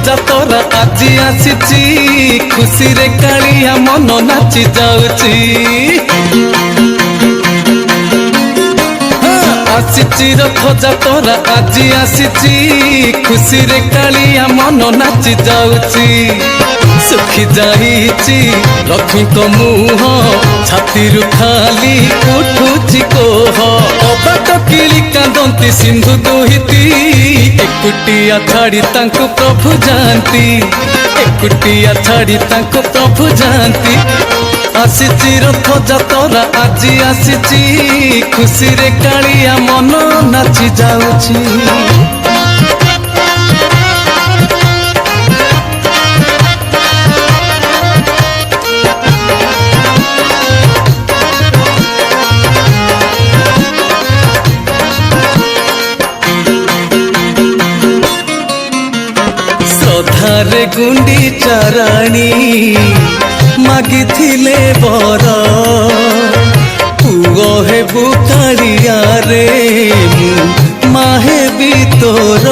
रथଯାत्रा आजी आसीची खुशी रे कालिया मन नाची जाउची आसीची रथଯାत्रा आजी आसीची खुशी रे कालिया मन नाची जाउची सुखी जाइची लक्ष्मी को मुह छाती खाली उठुची कोह अबाट किली कांदती सिंधु दुहिती एकुटिया छाड़ी तांको प्रभु जानती एकुटिया छाड़ी तांको प्रभु जानती आसीची रथଯାत्रा आजी आसीची खुशी रे कालिया मन नाची जाउची श्रद्धारे गुंडी चाराणी मागी थिले बर पुओ हे बुकाड़िया रे माहे भी तोर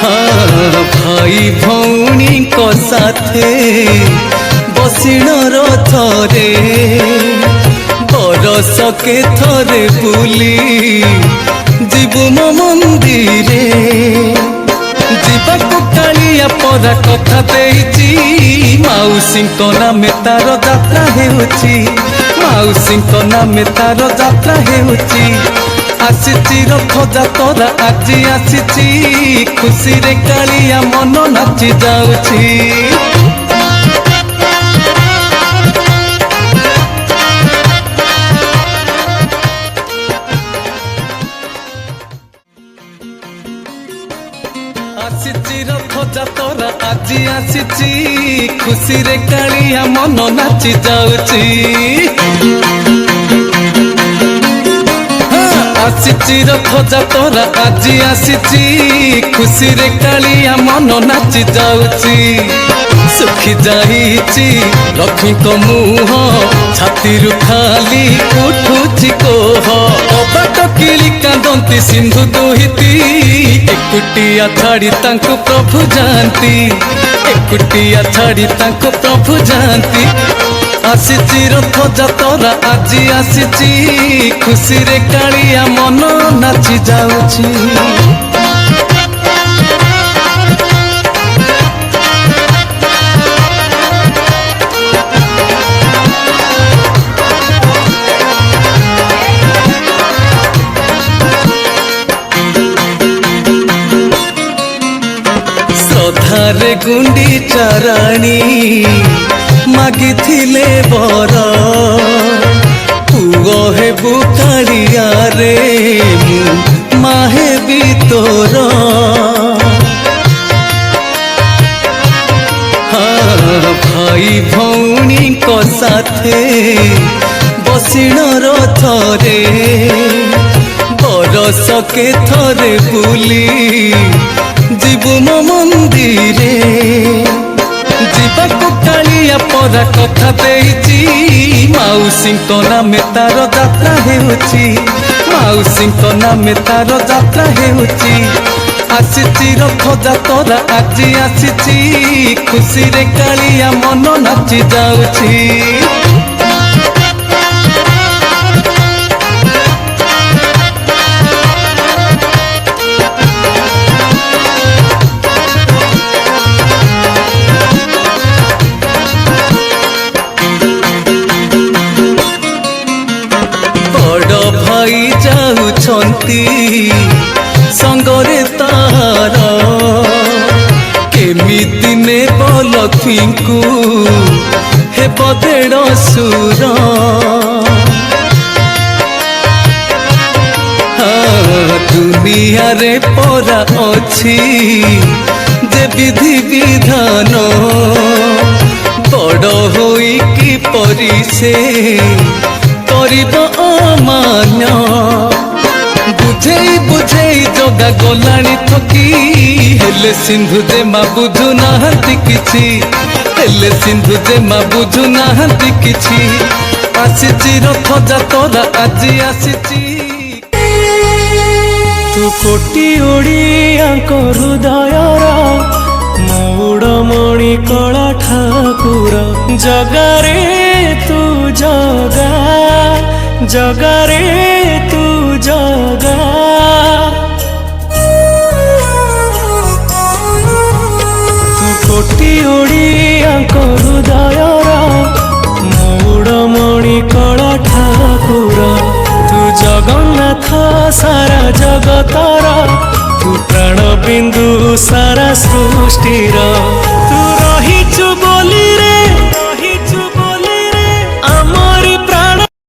हाँ भाई भौणी को साथे बसिण रथरे बरस के थरे बुली जीवु मो मंदिरे जीवाकु कालिया परा कथा देइची माउसी को नामे तार यात्रा हेउची माउसी को नामे तार यात्रा हेउची आसीची रथଯାत्रा आजी आसीची खुशी रे कालिया मन नाची जाउची आसीची रथଯାत्रा आजी आसीची खुशी रे कालिया मन नाची जाउची आसीची रथଯାत्रा आजी आसीची खुशी रे कालिया मन नाची जाउची सुखी जाइची लक्ष्मी को मुह छाती खाली उठुची कोह अबाट किली कांदती सिंधु दुहिती एकुटिया छाड़ी तांको प्रभु जानती एकुटिया छाड़ी तांको प्रभु जानती आसीची रथଯାत्रा आजी आसीची खुशी रे कालिया मन नाची जाउची श्रद्धारे गुंडी चाराणी मागी थिले बर पुओ हे बुकाड़िया रे माहे भी तोर हाँ भाई भौणी को साथे बसिण रथरे बरस के थरे बुली जीवु मो मंदिरे जीवाकु कालिया परा कथा देइची माउसी को नामे तार यात्रा हेउची माउसी को नामे तार यात्रा हेउची आसीची रथଯାत्रा आजी आसीची खुशी रे कालिया मन नाची जाउची भाई जाउछंती संगरे तार केमिति ने लक्ष्मी को हे बदेड़ सुर दुनिया रे परा अछि जे विधि विधान बड़ होई कि परि से अमान्य बुझे बुझे जगा गलाणी थकी हेले सिंधु जे मा बुझु नाहंती किछि हेले सिंधु जे मा बुझु नाहंती किछि आसीची रथଯାत्रा आजी आसीची तू कोटि ओडियाଙ୍କ हृदयर मौड़मणि कला ठाकुर जगारे तू जगा जगारे तू जगा तू कोटि ओडियाଙ୍କ हृदयर मौड़मणि कला ठाकुर तू जगन्नाथ सारा जगतर तू प्राण बिंदु सारा सृष्टिर तू